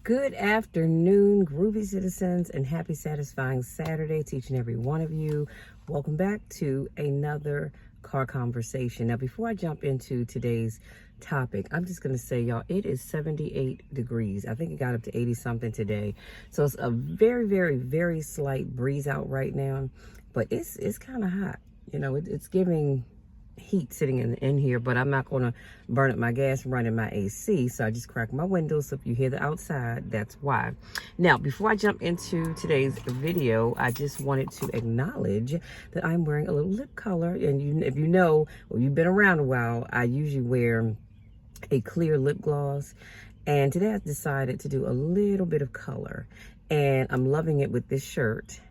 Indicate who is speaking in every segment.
Speaker 1: Good afternoon, groovy citizens, and happy satisfying Saturday to each and every one of you. Welcome back to another car conversation. Now, before I jump into today's topic, I'm just going to say, y'all, it is 78 degrees. I think it got up to 80 something today. So it's a very, very, very slight breeze out right now, but it's kind of hot. You know, it's giving heat sitting in here, but I'm not going to burn up my gas running my AC, so I just crack my windows. So if you hear the outside, that's why. Now, before I jump into today's video, I just wanted to acknowledge that I'm wearing a little lip color, and if you know, or you've been around a while, I usually wear a clear lip gloss, and today I decided to do a little bit of color, and I'm loving it with this shirt,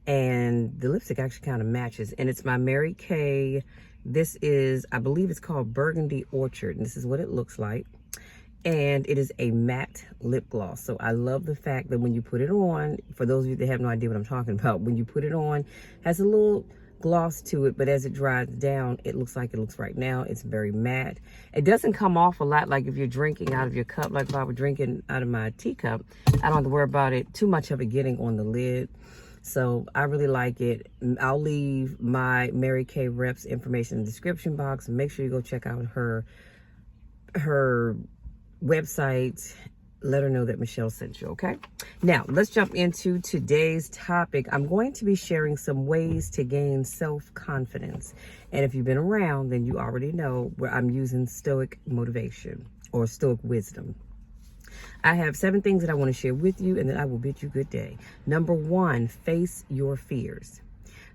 Speaker 1: and the lipstick actually kind of matches, and it's my Mary Kay. This is, I believe it's called Burgundy Orchard, and this is what it looks like. And it is a matte lip gloss. So I love the fact that when you put it on, for those of you that have no idea what I'm talking about, when you put it on, has a little gloss to it, but as it dries down, it looks like it looks right now. It's very matte. It doesn't come off a lot, like if you're drinking out of your cup, like if I were drinking out of my teacup, I don't have to worry about it, too much of it getting on the lid. So I really like it. I'll leave my Mary Kay rep's information in the description box. Make sure you go check out her website. Let her know that Michelle sent you, okay? Now, let's jump into today's topic. I'm going to be sharing some ways to gain self-confidence. And if you've been around, then you already know where I'm using Stoic motivation or Stoic wisdom. I have 7 things that I want to share with you, and then I will bid you good day. Number 1, face your fears.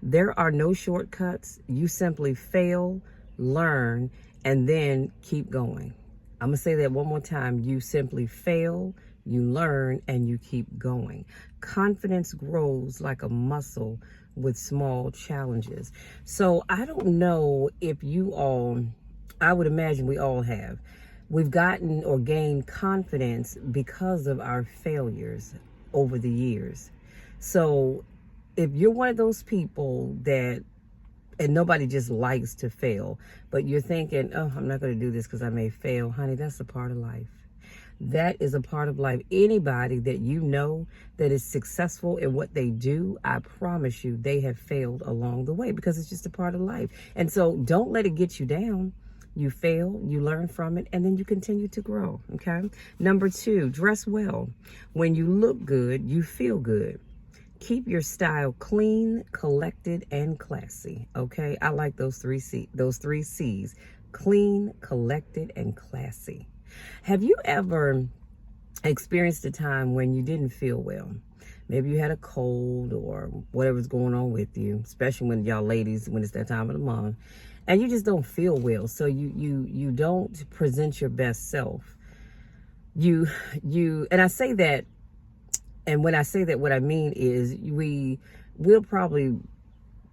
Speaker 1: There are no shortcuts. You simply fail, learn, and then keep going. I'm going to say that one more time. You simply fail, you learn, and you keep going. Confidence grows like a muscle with small challenges. So I don't know if you all, I would imagine we all have. We've gotten or gained confidence because of our failures over the years. So if you're one of those people that, and nobody just likes to fail, but you're thinking, oh, I'm not going to do this because I may fail. Honey, that's a part of life. That is a part of life. Anybody that you know that is successful in what they do, I promise you, they have failed along the way because it's just a part of life. And so don't let it get you down. You fail, you learn from it, and then you continue to grow, okay? Number 2, dress well. When you look good, you feel good. Keep your style clean, collected, and classy, okay? I like those three C's, clean, collected, and classy. Have you ever experienced a time when you didn't feel well? Maybe you had a cold or whatever's going on with you, especially when y'all ladies, when it's that time of the month, and you just don't feel well. So you don't present your best self. And I say that, and when I say that, what I mean is we'll probably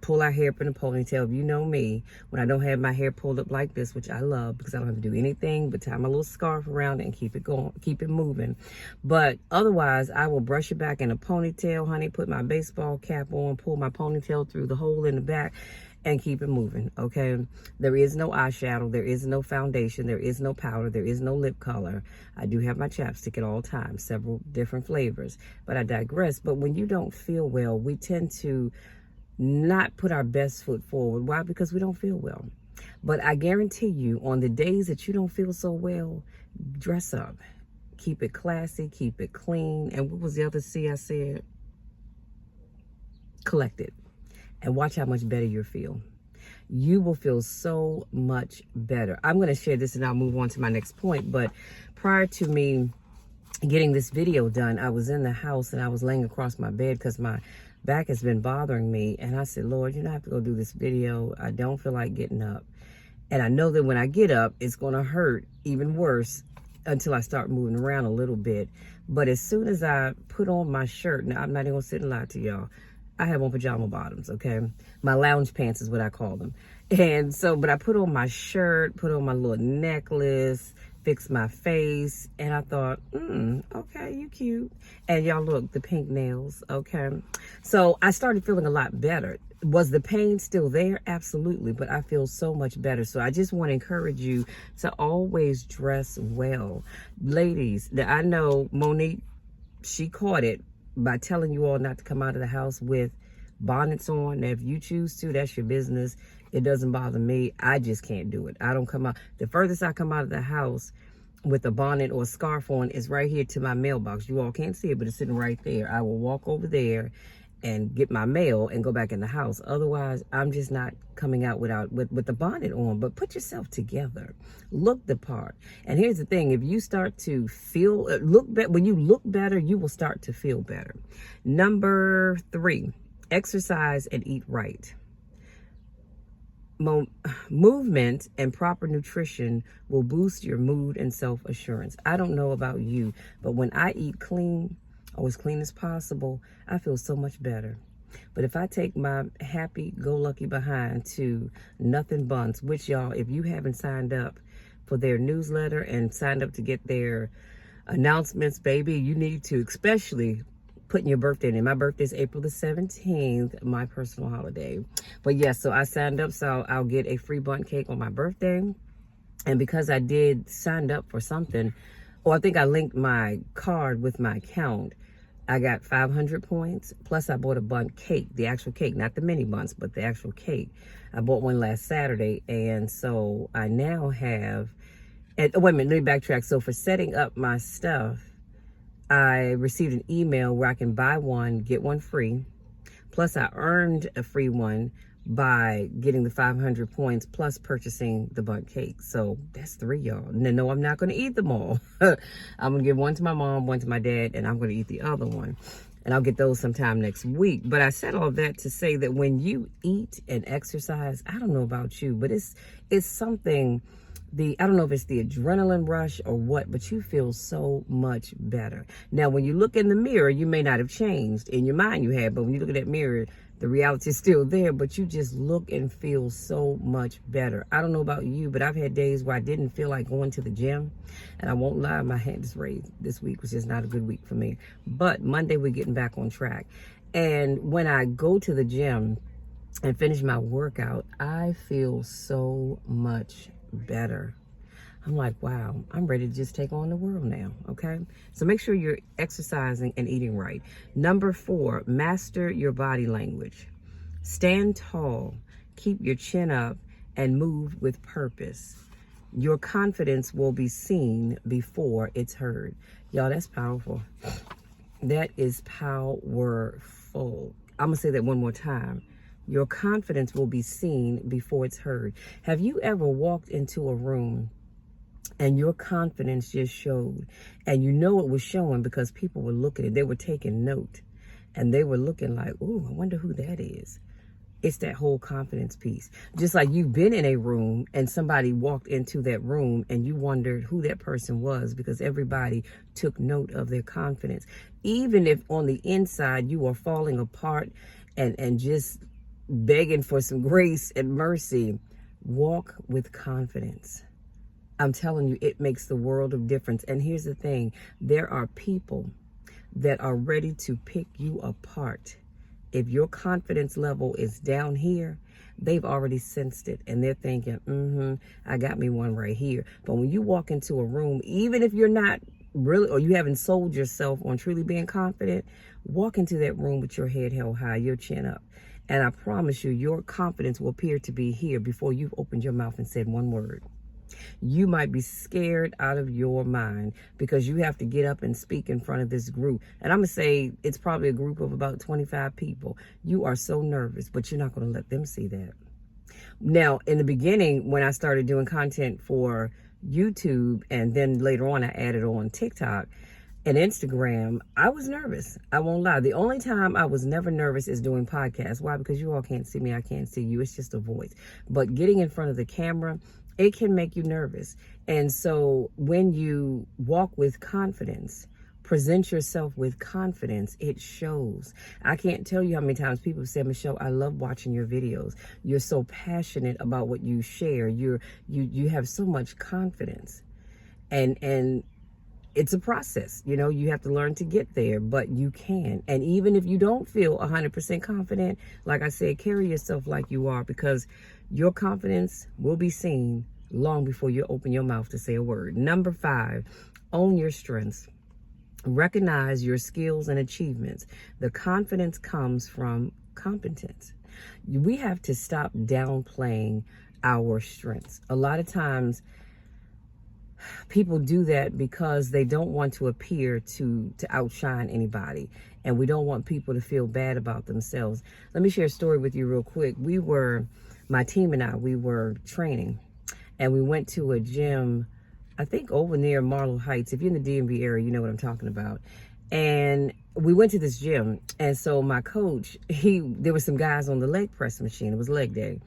Speaker 1: pull our hair up in a ponytail. If you know me, when I don't have my hair pulled up like this, which I love because I don't have to do anything but tie my little scarf around it and keep it going, keep it moving. But otherwise, I will brush it back in a ponytail, honey, put my baseball cap on, pull my ponytail through the hole in the back, and keep it moving, okay? There is no eyeshadow, there is no foundation, there is no powder, there is no lip color. I do have my chapstick at all times, several different flavors, but I digress. But when you don't feel well, we tend to not put our best foot forward. Why? Because we don't feel well. But I guarantee you, on the days that you don't feel so well, dress up. Keep it classy, keep it clean. And what was the other C I said? Collected. And watch how much better you feel. You will feel so much better. I'm going to share this and I'll move on to my next point. But prior to me getting this video done, I was in the house and I was laying across my bed because my back has been bothering me. And I said, Lord, I have to go do this video. I don't feel like getting up. And I know that when I get up, it's going to hurt even worse until I start moving around a little bit. But as soon as I put on my shirt, now I'm not even going to sit and lie to y'all. I have on pajama bottoms, okay? My lounge pants is what I call them. And so, but I put on my shirt, put on my little necklace, fixed my face, and I thought, okay, you cute. And y'all look, the pink nails, okay? So I started feeling a lot better. Was the pain still there? Absolutely, but I feel so much better. So I just want to encourage you to always dress well. Ladies, I know Monique she caught it by telling you all not to come out of the house with bonnets on. Now, if you choose to, that's your business. It doesn't bother me. I just can't do it. I don't come out. The furthest I come out of the house with a bonnet or a scarf on is right here to my mailbox. You all can't see it, but it's sitting right there. I will walk over there and get my mail and go back in the house. Otherwise, I'm just not coming out with the bonnet on. But put yourself together. Look the part. And here's the thing. If you start to feel, when you look better, you will start to feel better. Number 3, exercise and eat right. Movement and proper nutrition will boost your mood and self-assurance. I don't know about you, but when I eat clean, or as clean as possible, I feel so much better. But if I take my happy-go-lucky behind to Nothing Buns, which y'all, if you haven't signed up for their newsletter and signed up to get their announcements, baby, you need to, especially putting your birthday in. My birthday is April the 17th, my personal holiday. But yes, so I signed up, so I'll get a free bundt cake on my birthday. And because I did signed up for something, or I think I linked my card with my account, I got 500 points, plus I bought a bundt cake, the actual cake, not the mini buns, but the actual cake. I bought one last Saturday, and so I now have, and oh, wait a minute, let me backtrack. So for setting up my stuff, I received an email where I can buy one, get one free, plus I earned a free one by getting the 500 points plus purchasing the bundt cake. So that's 3, y'all. No, I'm not going to eat them all. I'm going to give one to my mom, one to my dad, and I'm going to eat the other one. And I'll get those sometime next week. But I said all that to say that when you eat and exercise, I don't know about you, but it's something, I don't know if it's the adrenaline rush or what, but you feel so much better. Now, when you look in the mirror, you may not have changed. In your mind you have, but when you look at that mirror, the reality is still there, but you just look and feel so much better. I don't know about you, but I've had days where I didn't feel like going to the gym. And I won't lie, my hand is raised. This week was just not a good week for me. But Monday, we're getting back on track. And when I go to the gym and finish my workout, I feel so much better. I'm like, wow, I'm ready to just take on the world now, okay? So make sure you're exercising and eating right. Number 4, master your body language. Stand tall, keep your chin up, and move with purpose. Your confidence will be seen before it's heard. Y'all, that's powerful. That is powerful. I'm gonna say that one more time. Your confidence will be seen before it's heard. Have you ever walked into a room and your confidence just showed, and you know it was showing because people were looking at it, they were taking note, and they were looking like, ooh, I wonder who that is. It's that whole confidence piece. Just like you've been in a room and somebody walked into that room and you wondered who that person was because everybody took note of their confidence. Even if on the inside you are falling apart and just begging for some grace and mercy, walk with confidence. I'm telling you, it makes the world of difference. And here's the thing. There are people that are ready to pick you apart. If your confidence level is down here, they've already sensed it. And they're thinking, I got me one right here. But when you walk into a room, even if you're not really, or you haven't sold yourself on truly being confident, walk into that room with your head held high, your chin up. And I promise you, your confidence will appear to be here before you've opened your mouth and said one word. You might be scared out of your mind because you have to get up and speak in front of this group. And I'm going to say it's probably a group of about 25 people. You are so nervous, but you're not going to let them see that. Now, in the beginning, when I started doing content for YouTube, and then later on I added on TikTok and Instagram, I was nervous. I won't lie. The only time I was never nervous is doing podcasts. Why? Because you all can't see me. I can't see you. It's just a voice. But getting in front of the camera, it can make you nervous. And so when you walk with confidence, present yourself with confidence, it shows. I can't tell you how many times people say, Michelle, I love watching your videos. You're so passionate about what you share. You have so much confidence. And it's a process, you know, you have to learn to get there, but you can. And even if you don't feel 100% confident, like I said, carry yourself like you are, because your confidence will be seen long before you open your mouth to say a word. Number 5, own your strengths. Recognize your skills and achievements. The confidence comes from competence. We have to stop downplaying our strengths. A lot of times people do that because they don't want to appear to outshine anybody, and we don't want people to feel bad about themselves. Let me share a story with you real quick. My team and I, we were training, and we went to a gym, I think over near Marlow Heights. If you're in the DMV area, you know what I'm talking about. And we went to this gym, and so my coach, there were some guys on the leg press machine. It was leg day,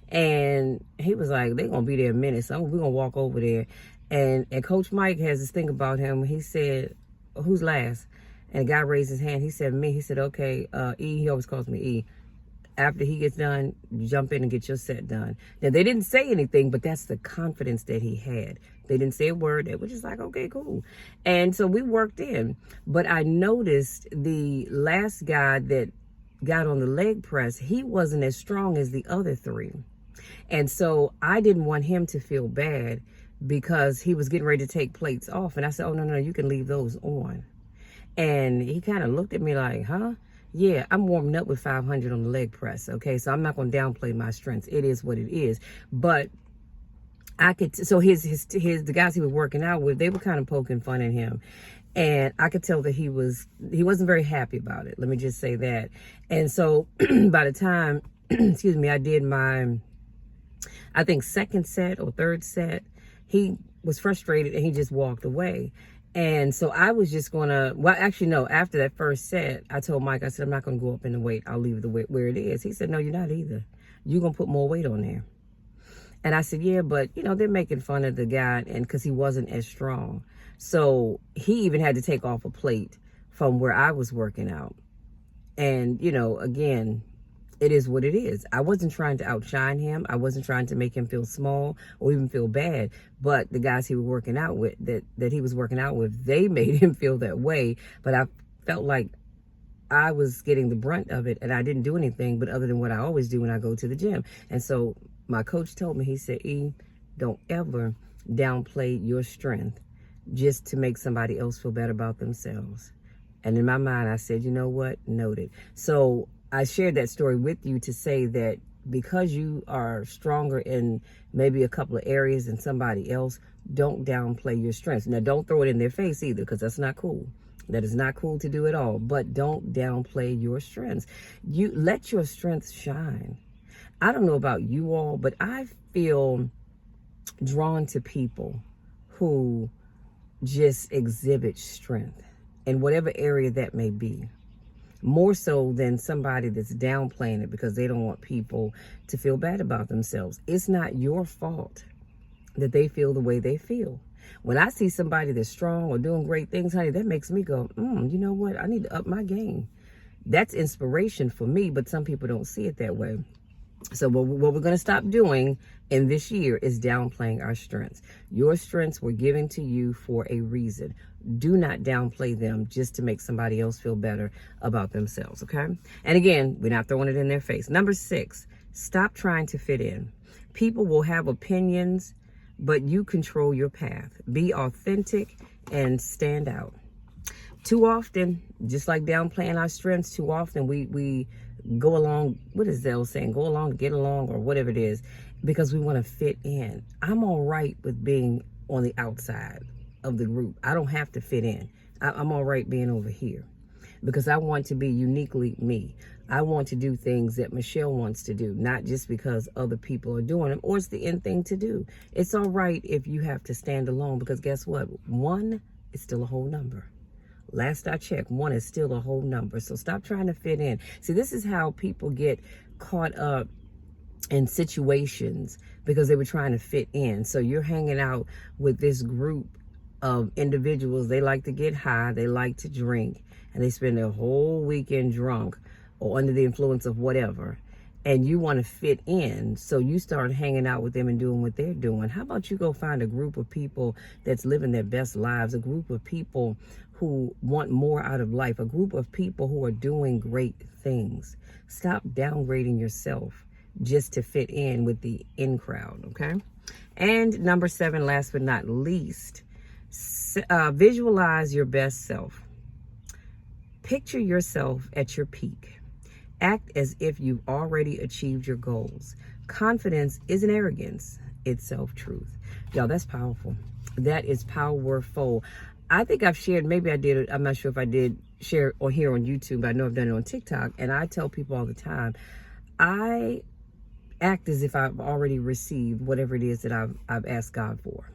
Speaker 1: and he was like, they're gonna be there a minute, so we're gonna walk over there. And Coach Mike has this thing about him. He said, who's last? And the guy raised his hand. He said, me. He said, okay, E. He always calls me E. After he gets done, you jump in and get your set done. Now, they didn't say anything, but that's the confidence that he had. They didn't say a word. It was just like, okay, cool. And so we worked in. But I noticed the last guy that got on the leg press, he wasn't as strong as the other three. And so I didn't want him to feel bad because he was getting ready to take plates off. And I said, oh, no, you can leave those on. And he kind of looked at me like, huh? Yeah, I'm warming up with 500 on the leg press, okay? So I'm not going to downplay my strengths. It is what it is. But I could, so the guys he was working out with, they were kind of poking fun at him. And I could tell that he wasn't very happy about it. Let me just say that. And so by the time, excuse me, I did my, I think second set or third set, he was frustrated and he just walked away. And so I was just gonna, well, actually, no, after that first set, I told Mike, I said, I'm not gonna go up in the weight. I'll leave the weight where it is. He said, no, you're not either. You're gonna put more weight on there. And I said, yeah, but they're making fun of the guy and because he wasn't as strong. So he even had to take off a plate from where I was working out. And, again, it is what it is. I wasn't trying to outshine him. I wasn't trying to make him feel small or even feel bad. But the guys he was working out with, that he was working out with, they made him feel that way. But I felt like I was getting the brunt of it, and I didn't do anything but other than what I always do when I go to the gym. And so my coach told me, he said, E, don't ever downplay your strength just to make somebody else feel better about themselves. And in my mind, I said, you know what? Noted. So I shared that story with you to say that because you are stronger in maybe a couple of areas than somebody else, don't downplay your strengths. Now, don't throw it in their face either, because that's not cool. That is not cool to do at all. But don't downplay your strengths. You let your strengths shine. I don't know about you all, but I feel drawn to people who just exhibit strength in whatever area that may be. More so than somebody that's downplaying it because they don't want people to feel bad about themselves. It's not your fault that they feel the way they feel. When I see somebody that's strong or doing great things, honey, that makes me go, you know what? I need to up my game. That's inspiration for me, but some people don't see it that way. So what we're going to stop doing in this year is downplaying our strengths. Your strengths were given to you for a reason. Do not downplay them just to make somebody else feel better about themselves, okay? And again, we're not throwing it in their face. Number 6, stop trying to fit in. People will have opinions, but you control your path. Be authentic and stand out. Too often, just like downplaying our strengths, too often we go along, what is Zell saying? Go along to get along, or whatever it is, because we want to fit in. I'm all right with being on the outside of the group. I don't have to fit in. I'm all right being over here because I want to be uniquely me. I want to do things that Michelle wants to do, not just because other people are doing them or it's the end thing to do. It's all right if you have to stand alone, because guess what? 1 is still a whole number. Last I checked, 1 is still a whole number. So stop trying to fit in. See, this is how people get caught up in situations because they were trying to fit in. So you're hanging out with this group of individuals. They like to get high, they like to drink, and they spend their whole weekend drunk or under the influence of whatever. And you want to fit in, so you start hanging out with them and doing what they're doing. How about you go find a group of people that's living their best lives, a group of people who want more out of life, a group of people who are doing great things. Stop downgrading yourself just to fit in with the in crowd, okay? And number 7, last but not least, visualize your best self. Picture yourself at your peak. Act as if you've already achieved your goals. Confidence isn't arrogance, it's self-truth. Y'all, that's powerful. That is powerful. I think I've shared, maybe I did, I'm not sure if I did share or here on YouTube, but I know I've done it on TikTok. And I tell people all the time, I act as if I've already received whatever it is that I've asked God for.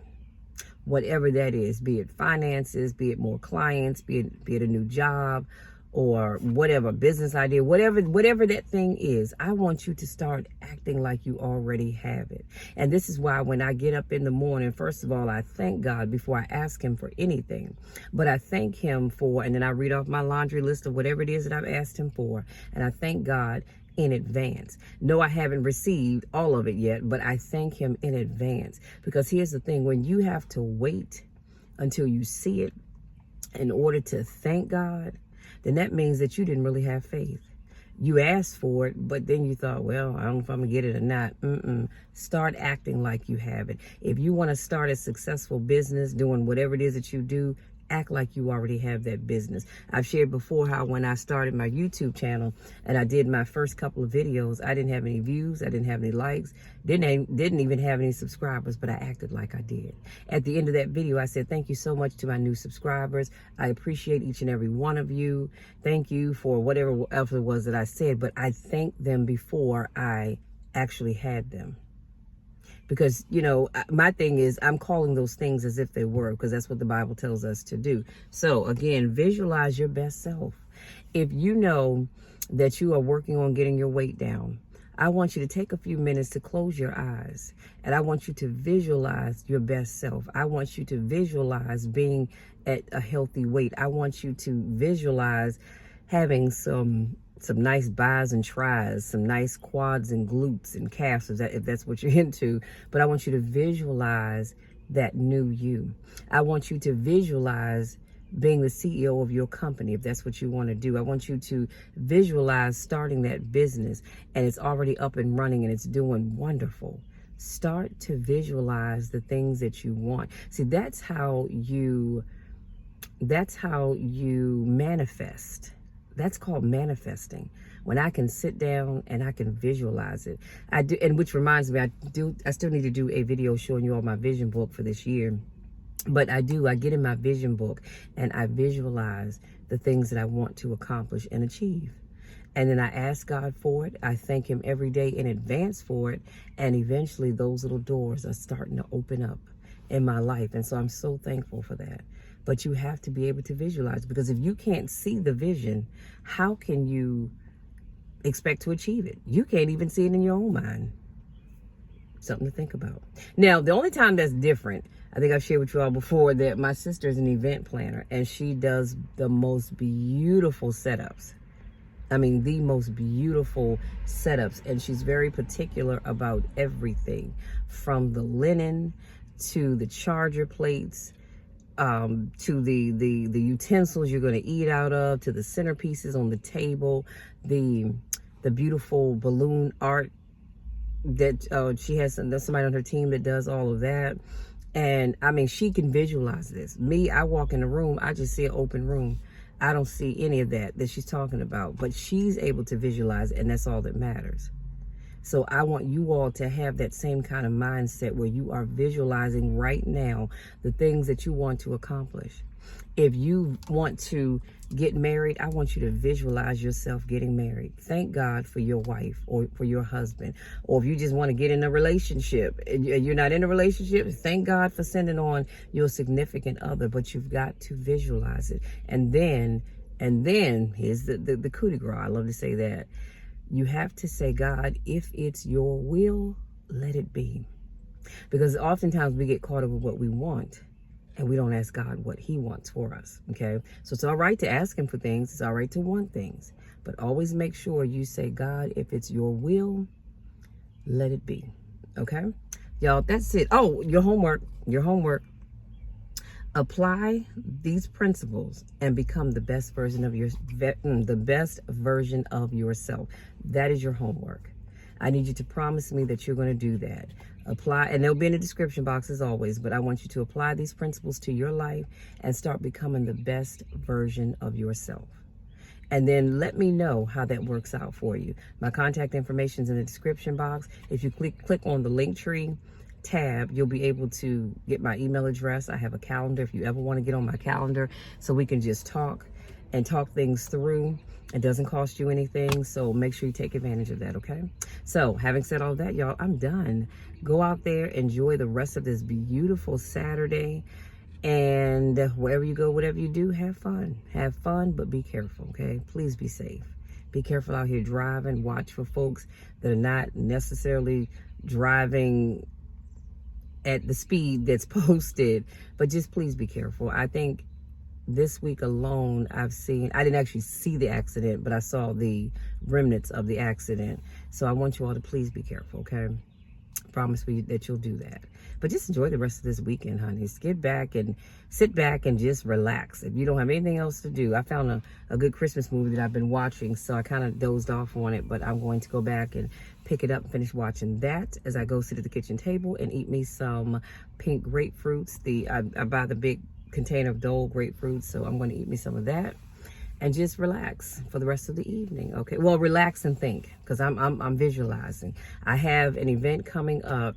Speaker 1: Whatever that is, be it finances, be it more clients, be it a new job, or whatever, business idea, whatever that thing is, I want you to start acting like you already have it. And this is why when I get up in the morning, first of all, I thank God before I ask him for anything. But I thank him for, and then I read off my laundry list of whatever it is that I've asked him for. And I thank God in advance. No, I haven't received all of it yet, but I thank him in advance. Because here's the thing, when you have to wait until you see it in order to thank God, then that means that you didn't really have faith. You asked for it, but then you thought, well, I don't know if I'm gonna get it or not. Start acting like you have it. If you want to start a successful business, doing whatever it is that you do, act like you already have that business. I've shared before how when I started my YouTube channel and I did my first couple of videos, I didn't have any views, I didn't have any likes, didn't even have any subscribers, but I acted like I did. At the end of that video, I said, thank you so much to my new subscribers. I appreciate each and every one of you. Thank you for whatever else it was that I said, but I thanked them before I actually had them. Because, you know, my thing is I'm calling those things as if they were, because that's what the Bible tells us to do. So, again, visualize your best self. If you know that you are working on getting your weight down, I want you to take a few minutes to close your eyes. And I want you to visualize your best self. I want you to visualize being at a healthy weight. I want you to visualize having some nice bis and tris, some nice quads and glutes and calves, if that's what you're into. But I want you to visualize that new you. I want you to visualize being the CEO of your company, if that's what you want to do. I want you to visualize starting that business and it's already up and running and it's doing wonderful. Start to visualize the things that you want. See, that's how you manifest. That's called manifesting. When I can sit down and I can visualize it. I do, and which reminds me, I still need to do a video showing you all my vision book for this year. But I get in my vision book and I visualize the things that I want to accomplish and achieve. And then I ask God for it. I thank him every day in advance for it. And eventually those little doors are starting to open up in my life. And so I'm so thankful for that. But you have to be able to visualize, because if you can't see the vision, how can you expect to achieve it? You can't even see it in your own mind. Something to think about. Now, the only time that's different, I think I've shared with you all before that my sister is an event planner and she does the most beautiful setups. I mean, the most beautiful setups. And she's very particular about everything, from the linen to the charger plates, to the utensils you're going to eat out of, to the centerpieces on the table, the beautiful balloon art that she has. There's somebody on her team that does all of that. And I mean, she can visualize this. Me, I walk in the room, I just see an open room. I don't see any of that she's talking about, but she's able to visualize it, and that's all that matters. So I want you all to have that same kind of mindset where you are visualizing right now the things that you want to accomplish. If you want to get married, I want you to visualize yourself getting married. Thank God for your wife or for your husband. Or if you just want to get in a relationship and you're not in a relationship, thank God for sending on your significant other, but you've got to visualize it. And then here's the coup de grace. I love to say that. You have to say, God, if it's your will, let it be. Because oftentimes we get caught up with what we want and we don't ask God what he wants for us, okay? So it's all right to ask him for things. It's all right to want things. But always make sure you say, God, if it's your will, let it be, okay? Y'all, that's it. Oh, your homework. Apply these principles and become the best version of yourself. That is your homework. I need you to promise me that you're going to do that. Apply, and they'll be in the description box as always, but I want you to apply these principles to your life and start becoming the best version of yourself. And then let me know how that works out for you. My contact information is in the description box. If you click on the Linktree tab, you'll be able to get my email address. I have a calendar if you ever want to get on my calendar so we can just talk and talk things through. It doesn't cost you anything, so make sure you take advantage of that, okay? So, having said all that, y'all, I'm done. Go out there, enjoy the rest of this beautiful Saturday, and wherever you go, whatever you do, have fun. Have fun, but be careful, okay? Please be safe. Be careful out here driving. Watch for folks that are not necessarily driving at the speed that's posted, but just please be careful. I think this week alone, I didn't actually see the accident, but I saw the remnants of the accident. So I want you all to please be careful, okay? Promise me that you'll do that. But just enjoy the rest of this weekend, honey. Sit back and just relax. If you don't have anything else to do, I found a good Christmas movie that I've been watching, so I kind of dozed off on it, but I'm going to go back and pick it up and finish watching that as I go sit at the kitchen table and eat me some pink grapefruits. I buy the big container of Dole grapefruits, so I'm going to eat me some of that and just relax for the rest of the evening. Okay, well, relax and think, because I'm visualizing. I have an event coming up,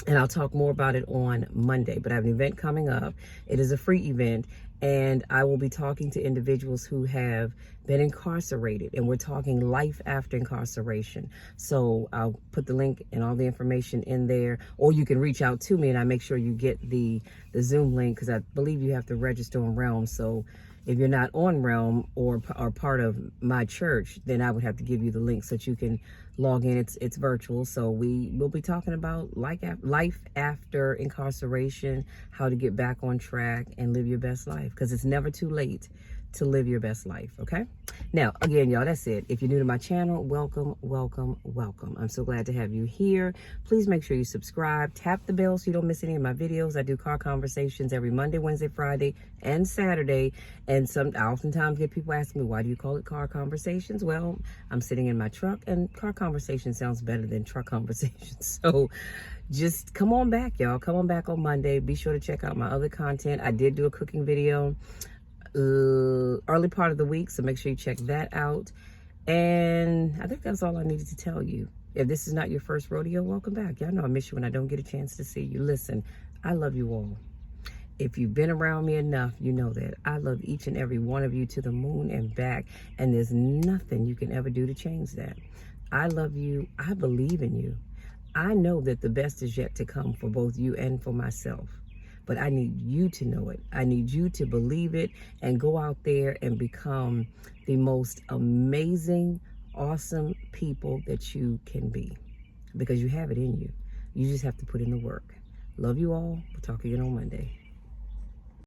Speaker 1: and I'll talk more about it on Monday, but I have an event coming up. It is a free event, and I will be talking to individuals who have been incarcerated, and we're talking life after incarceration. So I'll put the link and all the information in there, or you can reach out to me and I make sure you get the Zoom link, because I believe you have to register on Realm. So if you're not on Realm or part of my church, then I would have to give you the link so that you can log in. It's virtual. So we'll be talking about life after incarceration, how to get back on track and live your best life, because it's never too late to live your best life, okay? Now, again, y'all, that's it. If you're new to my channel, welcome, welcome, welcome. I'm so glad to have you here. Please make sure you subscribe. Tap the bell so you don't miss any of my videos. I do car conversations every Monday, Wednesday, Friday, and Saturday. And I oftentimes get people asking me, why do you call it car conversations? Well, I'm sitting in my truck, and car conversation sounds better than truck conversations. So just come on back, y'all. Come on back on Monday. Be sure to check out my other content. I did do a cooking video early part of the week, so make sure you check that out. And I think that's all I needed to tell you. If this is not your first rodeo, welcome back. Y'all know I miss you when I don't get a chance to see you. Listen, I love you all. If you've been around me enough, you know that I love each and every one of you to the moon and back, and there's nothing you can ever do to change that. I love you. I believe in you. I know that the best is yet to come for both you and for myself. But I need you to know it. I need you to believe it and go out there and become the most amazing, awesome people that you can be, because you have it in you. You just have to put in the work. Love you all. We'll talk again on Monday.